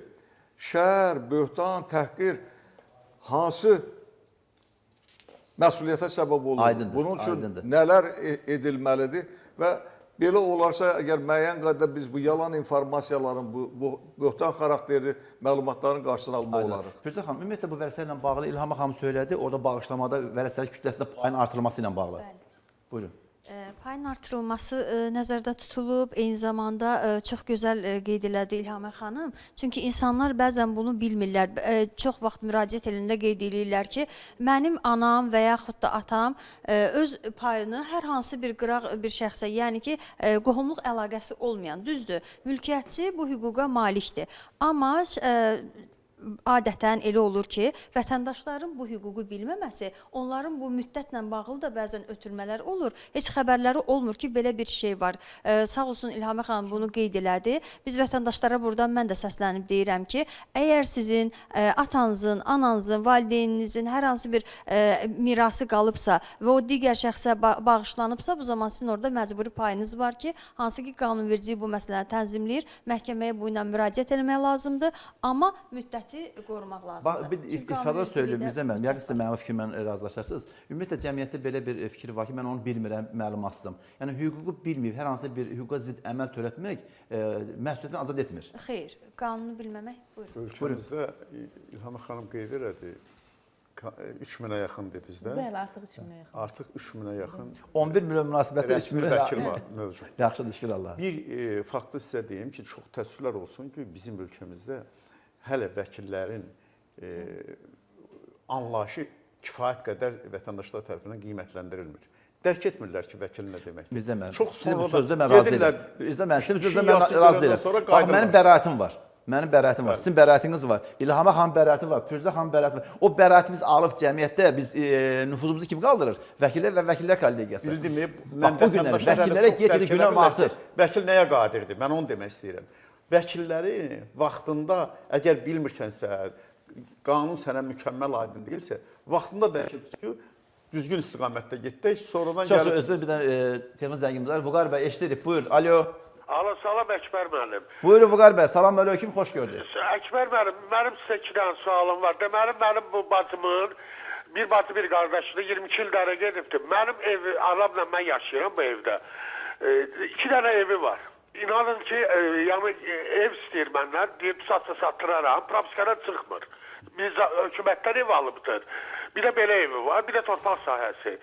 şər, böhtan, təhqir hansı məsuliyyətə səbəb olur. Aydındır, Bunun üçün aydındır. nələr edilməlidir və belə olarsa, əgər müəyyən qədər biz bu yalan informasiyaların, bu böhtan xarakterli məlumatların qarşısını almaq olarıq. Firuzə xanım, ümumiyyətlə bu vərəsələ ilə bağlı İlham xanım söylədi, orada bağışlamada vərəsəlik kütləsində payın artırılması ilə bağlı. Buyurun. Payın artırılması nəzərdə tutulub, eyni zamanda çox gözəl qeyd elədi İlhamə xanım. Çünki insanlar bəzən bunu bilmirlər. Çox vaxt müraciət elində qeyd edirlər ki, mənim anam və yaxud da atam öz payını hər hansı bir qıraq bir şəxsə, yəni ki, qohumluq əlaqəsi olmayan, düzdür, mülkiyyətçi bu hüquqa malikdir. Amma adətən elə olur ki, vətəndaşların bu hüququ bilməməsi, onların bu müddətlə bağlı da bəzən ötürmələr olur. Heç xəbərləri olmur ki, belə bir şey var. Sağ olsun İlhamə xanım bunu qeyd elədi. Biz vətəndaşlara buradan mən də səslənib deyirəm ki, əgər sizin atanızın, ananızın, valideyninizin hər hansı bir mirası qalıbsa və o digər şəxsə bağışlanıbsa, bu zaman sizin orada məcburi payınız var ki, hansı ki qanunvericilik bu məsələni tənzimləyir, məhkəməyə bu ilə müraciət etmək lazımdır, amma müddəti qorumaq lazımdır. Bir ifadə söyləyim, Mirzə müəllim, yəqin siz mənim fikrimlə razılaşarsınız. Ümumiyyətlə, cəmiyyətdə belə bir fikir var ki, mən onu bilmirəm, məlumatsızam. Yəni, hüququ bilməyib, hər hansı bir hüquqa zidd əməl törətmək məsuliyyətdən azad etmir. Xeyr, qanunu bilməmək, buyurun. Ölkəmizdə İlhamə xanım qeyd elədi, 3000-ə yaxın dediniz də? Bəli, artıq 3000-ə yaxın. Artıq 3000-ə yaxın 11 milyon münasibətdə 3 milyon vəkil var mövcud. Yaxşıdır, şükür Allah. Bir faktı sizə deyim ki, çox təəssüflər olsun ki, bizim ölkəmizdə hələ vəkillərin anlayışı kifayət qədər vətəndaşlar tərəfindən qiymətləndirilmir. Dərk etmirlər ki, vəkil nə deməkdir. Mirzə müəllim, Çox sizin bu sonradan sözdə mən razı deyiləm. Mirzə müəllim, sizin bu sözdə mən razı deyiləm. Bax, mənim bəraətim var. Mənim bəraətim var. Sizin bəraətiniz var. İlhamə xanım bəraəti var. Firuzə xanım bəraəti var. O bəraəti biz alıb cəmiyyətdə biz nüfuzumuzu kim qaldırır? Vəkillər və vəkillər kollegiyası. Bildimi? Bax, bu günləri vəkillərə get-gedə günah artır. Vəkil nəyə qadirdir? Mən onu demək istəyirəm. Vəkilləri vaxtında, əgər bilmirsənsə, qanun sənə mükəmməl aydın deyilsə, vaxtında vəkil tutuyor, düzgün istiqamətdə getdik, sonradan gəlib... Çox özür bir dənə telefon zəngimiz var. Vüqar bəy, eşidirik, buyur. Alo. Alo, salam Əkbər müəllim. Buyurun Vüqar bəy, salam aleyküm, xoş gördük. Əkbər müəllim, mənim sizə 2 dənə sualım var. Deməli, mənim bu bacımın, bir bacı bir qardaşını 22 illərə gedibdir. Mənim evi, anamla mən yaşayıram bu evdə. 2 dənə evi var. İnanın ki, yəni ev istəyir məndən, deyib satıraram, propiskana çıxmır. Biz hökumətdən ev alıbdır. Bir də belə evi var, bir də torpaq sahəsi.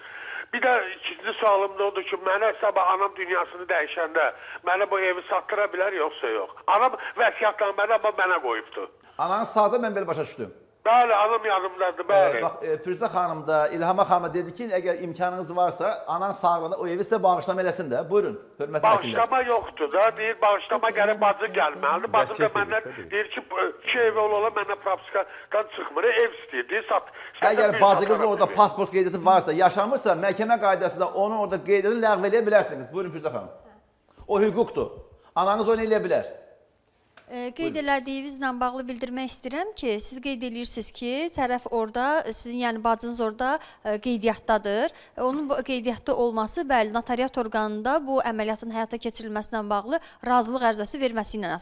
Bir də ikinci sualım da odur ki, mənə sabah anam dünyasını dəyişəndə mənə bu evi sattıra bilər, yoxsa yox. Anam vəsiyyətnaməni amma mənə qoyubdur. Ananın sağda mən belə başa düşdüm. Bəli, anam yanımdadır, bəli. Bax, Firuzə xanım da İlhama xanım dedi ki, əgər imkanınız varsa, anan sağlığında o evi sizə bağışlama eləsin də. Buyurun, hörmətli vəkillər. Bağışlama yoxdur da, deyir bağışlama gəlib bacı gəlməlidir. Bacım da məndən deyir ki, 2 ev ola məndən propiskadan çıxmır, ev istəyir, deyir, sat. Əgər bacınızın orada pasport qeydiyyatı varsa, yaşamırsa, məhkəmə qaydasında onun orada qeydiyyatını ləğv eləyə bilərsiniz. Buyurun Firuzə xanım. O hüquqdur. Ananız onu eləyə bilər. Qeyd elədiyinizlə bağlı bildirmək istəyirəm ki, siz qeyd edirsiniz ki, tərəf orada, sizin yəni bacınız orada qeydiyyatdadır. Onun qeydiyyatda olması, bəli, notariat orqanında bu əməliyyatın həyata keçirilməsinə bağlı razılıq ərizəsi verməsi ilə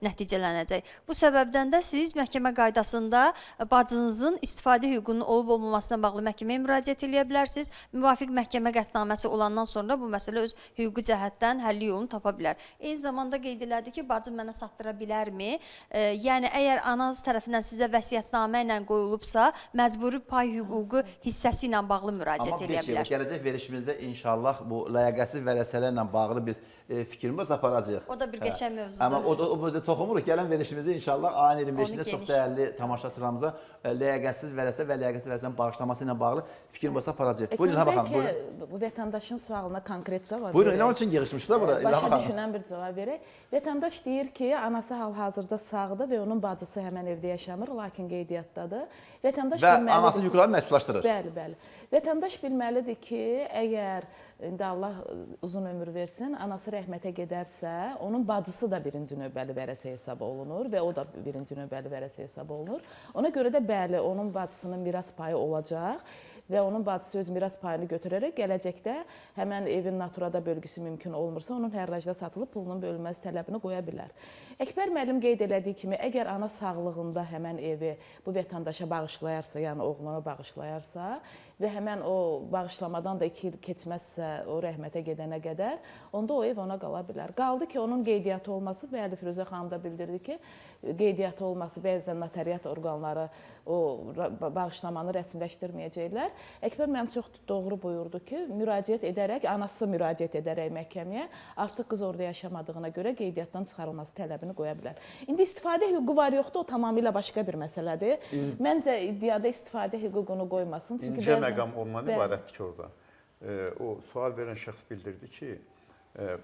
nəticələnəcək. Bu səbəbdən də siz məhkəmə qaydasında bacınızın istifadə hüququnun olub-olmamasına bağlı məhkəməyə müraciət edə bilərsiniz. Müvafiq məhkəmə qətnaməsi olandan sonra bu məsələ öz hüquqi cəhətdən həlli yolunu tapa bilər. Eyni zamanda qeyd elədi ki, bacım mənə satdıra bilərmi? Yəni, əgər ananız tərəfindən sizə vəsiyyətnamə ilə qoyulubsa, məcburi pay hüququ hissəsi ilə bağlı müraciət edə bilər. Amma gələcək verişimizdə inşallah bu ləyaqətsiz vərəsələrlə bağlı biz fikrimiz aparacağıq. O da bir qəşəng mövzudur. Amma o bizdə toxumuruq. Gələn verişimizdə inşallah ayın 25-də çox dəyərli tamaşaçılarımıza ləyaqətsiz vərəsə və ləyaqətsiz vərəsənin bağışlaması ilə bağlı fikrimiz aparacağıq. Buyurun İlham xanım, buyurun. Bu vətəndaşın sualına konkret cavab verək. Buyurun, elə onun üçün yığışmışdı da bura İlham xanım. Başa düşünən bir cavab verək. Vətəndaş deyir ki, anası hal-hazırda sağdır və onun bacısı həmən evdə yaşamır, lakin qeydiyyatdadır. Vətəndaş və bilməlidir. anasının yüklərini məhdudlaşdırır. Bəli, bəli. Vətəndaş bilməlidir ki, əgər indi Allah uzun ömür versin, anası rəhmətə gedərsə, onun bacısı da birinci növbəli vərəsə hesab olunur və o da birinci növbəli vərəsə hesab olunur. Ona görə də bəli, onun bacısının miras payı olacaq və onun bacısı öz miras payını götürərək gələcəkdə həmən evin naturada bölgüsü mümkün olmursa, onun hərracda satılıb pulunun bölünməsi tələbini qoya bilər. Əkbər müəllim qeyd elədiyi kimi, əgər ana sağlığında həmən evi bu vətəndaşa bağışlayarsa, yəni oğluna bağışlayarsa və həmən o bağışlamadan da 2 il keçməzsə o rəhmətə gedənə qədər, onda o ev ona qala bilər. Qaldı ki, onun qeydiyyatı olması, bəli, Firuzə xanım da bildirdi ki, qeydiyyatı olması bəzən notariat orqanları o bağışlamanı rəsmiləşdirməyəcəklər. Əkbər müəllim çox doğru buyurdu ki, müraciət edərək, anası müraciət edərək məhkəməyə artıq qız orada yaşamadığına görə qeydiyyatdan çıxarılması tələbini qoya bilər. İndi istifadə hüququ var yoxdur, o tamamilə başqa bir məsələdir. Məncə iddiada istifadə hüququnu qoymasın. İncə məqam ondan ibarətdir ki, orada. O sual verən şəxs bildirdi ki,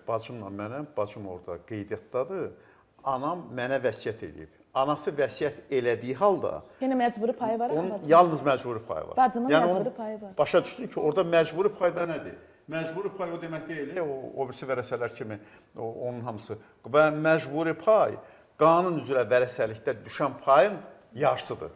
bacımla mənəm, bacım orada qeydiyyatdadır, anam mənə vəsiyyət edib. Anası vəsiyyət elədiyi halda yəni məcburi payı var onun yalnız məcburi payı var. Bacının məcburi payı var. Başa düşdün ki, orada məcburi payda nədir? Məcburi pay o demək deyil, o birisi vərəsələr kimi onun hamısı. Və məcburi pay qanun üzrə vərəsəlikdə düşən payın yarısıdır.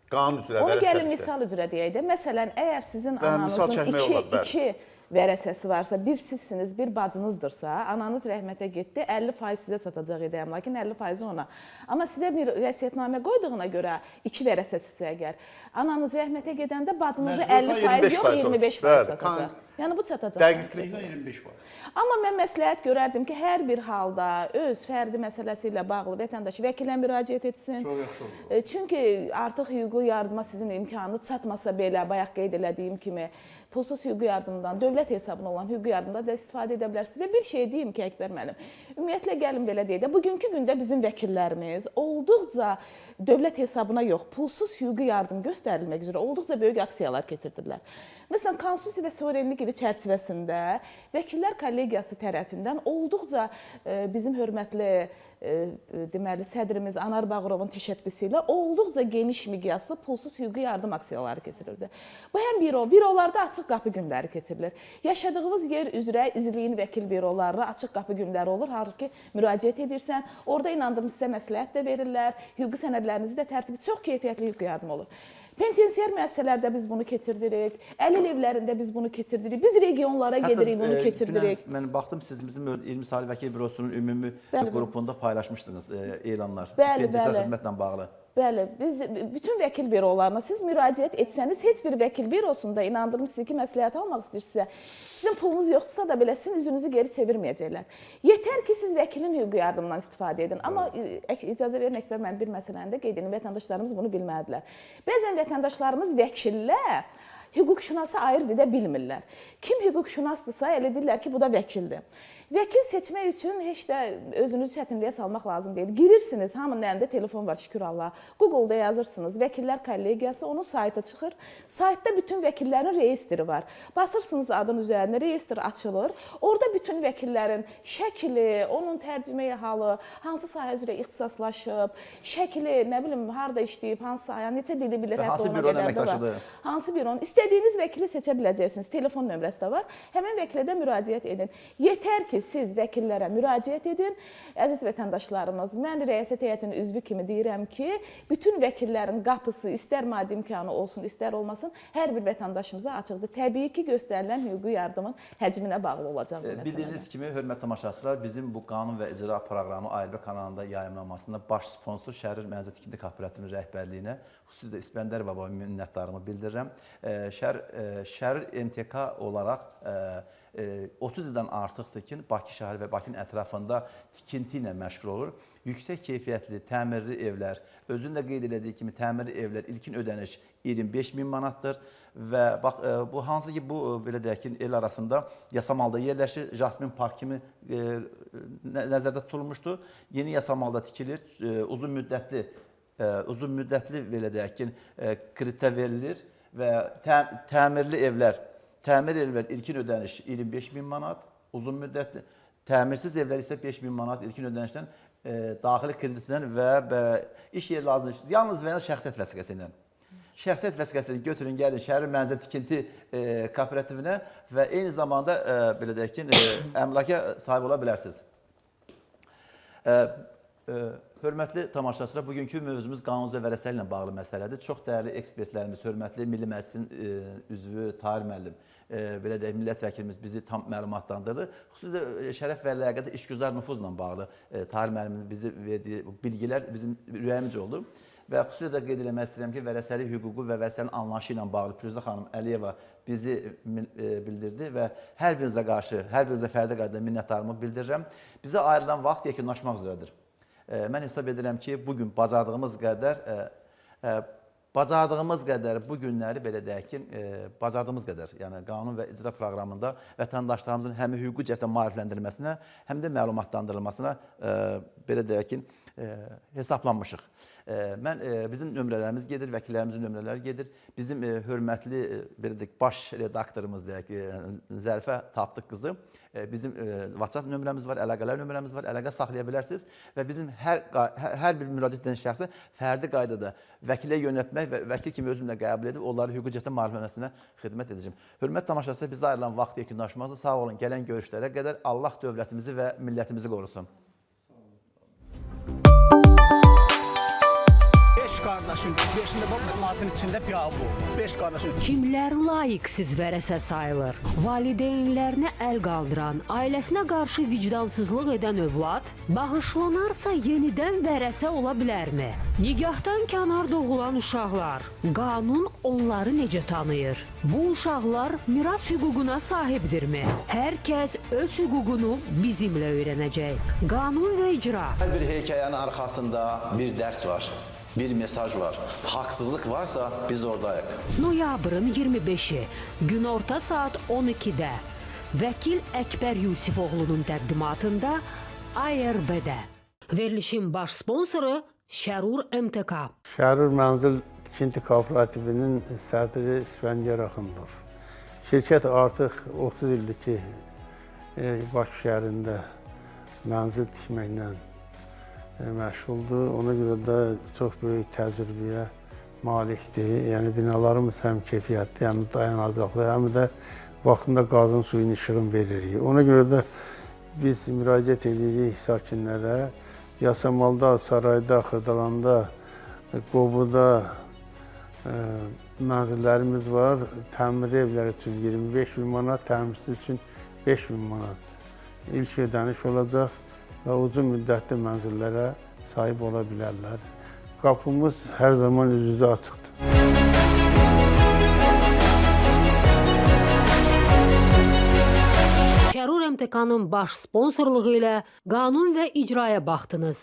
Qanun üzrə vərəsəlikdə. Onu gəlin misal üzrə deyək də. Məsələn, əgər sizin ananızın 2 vərəsəsi varsa, bir sizsiniz, bir bacınızdırsa, ananız rəhmətə getdi, 50% sizə satacaq edəyəm, lakin 50% ona. Amma sizə bir vəsiyyətnamə qoyduğuna görə 2 vərəsəsizsə əgər, ananız rəhmətə gedəndə bacınızı 50% yox, 25% satacaq. Yəni bu çatacaq. Dəqiqliklə 25%. Amma mən məsləhət görərdim ki, hər bir halda öz fərdi məsələsi ilə bağlı vətəndaş vəkilə müraciət etsin. Çox yaxşı olur. Çünki artıq hüquqi yardıma sizin imkanınız çatmasa belə, bayaq qeyd elədiyim kimi, pulsuz hüquqi yardımdan, dövlət hesabına olan hüquqi yardımdan da istifadə edə bilərsiniz. Və bir şey deyim ki, Əkbər müəllim, ümumiyyətlə gəlin belə deyək də, bugünkü gündə bizim vəkillərimiz olduqca dövlət hesabına yox, pulsuz hüquqi yardım göstərilmək üzrə olduqca böyük aksiyalar keçirdirlər. Məsələn, Konstitusiya və suverenlik ili çərçivəsində vəkillər kollegiyası tərəfindən olduqca bizim hörmətli deməli sədrimiz Anar Bağırovun təşəbbüsü ilə olduqca geniş miqyaslı pulsuz hüquqi yardım aksiyaları keçirildi. Bu həm bürolarda açıq qapı günləri keçirilir. Yaşadığımız yer üzrə izləyin vəkil bürolarına açıq qapı günləri olur. Halbuki müraciət edirsən, orada inandırım sizə məsləhət də verirlər, hüquqi sənədlərinizi də tərtib, çox keyfiyyətli hüquqi yardım olur. Penitensiar müəssisələrdə biz bunu keçirdirik, əlil evlərində biz bunu keçirdirik, biz regionlara gedirik, bunu keçirdirik. Mən baxdım, siz bizim 20 saylı vəkil bürosunun ümumi qrupunda paylaşmışdınız elanlar, penitensiar xidmətlə bağlı. Bəli, biz bütün vəkil bürolarına siz müraciət etsəniz, heç bir vəkil bürosunda inandırım sizi ki, məsləhət almaq istəyirsinizsə, sizin pulunuz yoxdursa da belə sizin üzünüzü geri çevirməyəcəklər. Yetər ki, siz vəkilin hüquqi yardımından istifadə edin. Amma icazə verin, Əkbər mənim bir məsələni də qeyd edin, vətəndaşlarımız bunu bilməlidirlər. Bəzən vətəndaşlarımız vəkillə hüquqşünası ayırd edə bilmirlər. Kim hüquqşünasdırsa elə deyirlər ki, bu da vəkildir. Vəkil seçmək üçün heç də özünüzü çətinliyə salmaq lazım deyil. Girirsiniz, hamının əlində telefon var, şükür Allah. Google-da yazırsınız, vəkillər kollegiyası, onun saytı çıxır. Saytda bütün vəkillərin reyestri var. Basırsınız adın üzərində, reyestr açılır. Orada bütün vəkillərin şəkili, onun tərcüməyə halı, hansı sahə üzrə ixtisaslaşıb, şəkili, nə bilim, harda işləyib, hansı sahə, neçə dili bilir, hansı büronun əməkdaşıdır. Hansı büronun. İstədiyiniz vəkili seçə biləcəksiniz. Telefon nömrəsi də var. Həmin vəkilə də müraciət edin. Yetər ki, siz vəkillərə müraciət edin. Əziz vətəndaşlarımız, mən rəyasət heyətinin üzvü kimi deyirəm ki, bütün vəkillərin qapısı istər maddi imkanı olsun, istər olmasın, hər bir vətəndaşımıza açıqdır. Təbii ki, göstərilən hüquqi yardımın həcminə bağlı olacaq bu məsələdə. Bildiyiniz kimi, hörmətli tamaşaçılar, bizim bu qanun və icra proqramı ALB kanalında yayımlanmasında baş sponsor Şərir Mənzil Tikinti Kooperativinin rəhbərliyinə, xüsusilə İsbəndər babama minnətdarımı bildirirəm. Şərir MTK olaraq 30 ildən artıqdır ki, Bakı şəhəri və Bakının ətrafında tikinti ilə məşğul olur. Yüksək keyfiyyətli, təmirli evlər, özünün də qeyd elədiyi kimi təmirli evlər ilkin ödəniş 25.000 manatdır və bax bu hansı ki bu belə deyək ki, el arasında Yasamalda yerləşir, Jasmin Park kimi nəzərdə tutulmuşdu. Yeni Yasamalda tikilir, uzun müddətli belə deyək ki, kreditə verilir və təmirli evlər ilkin ödəniş 25.000 manat, uzun müddətli, təmirsiz evlər isə 5.000 manat ilkin ödənişdən daxili kreditindən və iş yeri lazımdır. Yalnız və yalnız şəxsiyyət vəsiqəsi ilə. Şəxsiyyət vəsiqəsini götürün, gəlin Şəhər Mənzil Tikinti Kooperativinə və eyni zamanda belə deyək ki, əmlaka sahib ola bilərsiniz. Hörmətli tamaşaçılar, bugünkü mövzumuz qanun və vərəsəli ilə bağlı məsələdir. Çox dəyərli ekspertlərimiz, hörmətli Milli Məclisin üzvü Tahir müəllim, belə deyək, millət vəkilimiz bizi tam məlumatlandırdı. Xüsusilə şərəf və ləyaqətə işgüzar nüfuzla bağlı Tahir müəllimin bizi verdiyi bilgilər bizim ürəyimizcə oldu. Və xüsusilə də qeyd eləmək istəyirəm ki, vərəsəli hüququ və vərəsəlinin anlayışı ilə bağlı Firuzə xanım Əliyeva bizi bildirdi və hər birinizə qarşı, hər birinizə fərdi qaydada minnətdarımı bildirirəm. Bizə ayrılan vaxt yekunlaşmaq üzrədir. Mən hesab edirəm ki, bugün bacardığımız qədər bu günləri belə deyək ki, bacardığımız qədər, yəni qanun və icra proqramında vətəndaşlarımızın həm hüquqi cəhətdən maarifləndirilməsinə, həm də məlumatlandırılmasına belə deyək ki, hesablanmışıq. Bizim nömrələrimiz gedir, vəkillərimizin nömrələri gedir. Bizim hörmətli baş redaktorumuz deyək ki, Zərifə Tapdıq qızı, bizim WhatsApp nömrəmiz var, əlaqələr nömrəmiz var, əlaqə saxlaya bilərsiniz və bizim hər bir müraciət edən şəxsə fərdi qaydada vəkilə yönəltmək və vəkil kimi özümlə qəbul edib onları hüquqi cəhətdən maariflənməsinə xidmət edəcəm. Hörmət tamaşaçılar, bizə ayrılan vaxt yekunlaşmazsa sağ olun, gələn görüşlərə qədər Allah dövlətimizi və millətimizi qorusun. 5 qardaşın, 5-də bu cəmaətin içində piyav bu. 5 qardaşın. Kimlər layiqsiz vərəsə sayılır? Valideynlərinə əl qaldıran, ailəsinə qarşı vicdansızlıq edən övlad bağışlanarsa yenidən vərəsə ola bilərmi? Nigahdan kənar doğulan uşaqlar, qanun onları necə tanıyır? Bu uşaqlar miras hüququna sahibdirmi? Hər kəs öz hüququnu bizimlə öyrənəcək. Qanun və icra. Hər bir hekayənin arxasında bir dərs var. Bir mesaj var. Haqsızlıq varsa biz oradayıq. Noyabrın 25-i, günorta saat 12-də vəkil Əkbər Yusifoğlu'nun təqdimatında ARB-də. Verilişin baş sponsoru Şərur MTK. Şərur Mənzil Tikinti Kooperativinin sədri İsbəndər Axundov. Şirkət artıq 30 ildir ki, Bakı şəhərində mənzil tikməklə məşğuldur. Ona görə də çox böyük təcrübəyə malikdir. Yəni binalarımız həm keyfiyyətli, həm dayanacaqlı, həm də vaxtında qazın suyun işığını veririk. Ona görə də biz müraciət edirik sakinlərə. Yasamalda, Sarayda, Xırdalanda, Qobuda mənzillərimiz var. Təmirli evlər üçün 25.000 manat, təmirsiz üçün 5.000 manat ilk ödəniş olacaq və uzun müddətli mənzillərə sahib ola bilərlər. Qapımız hər zaman üz-üzə açıqdır. Şərur MTK-nın baş sponsorluğu ilə qanun və icraya baxdınız.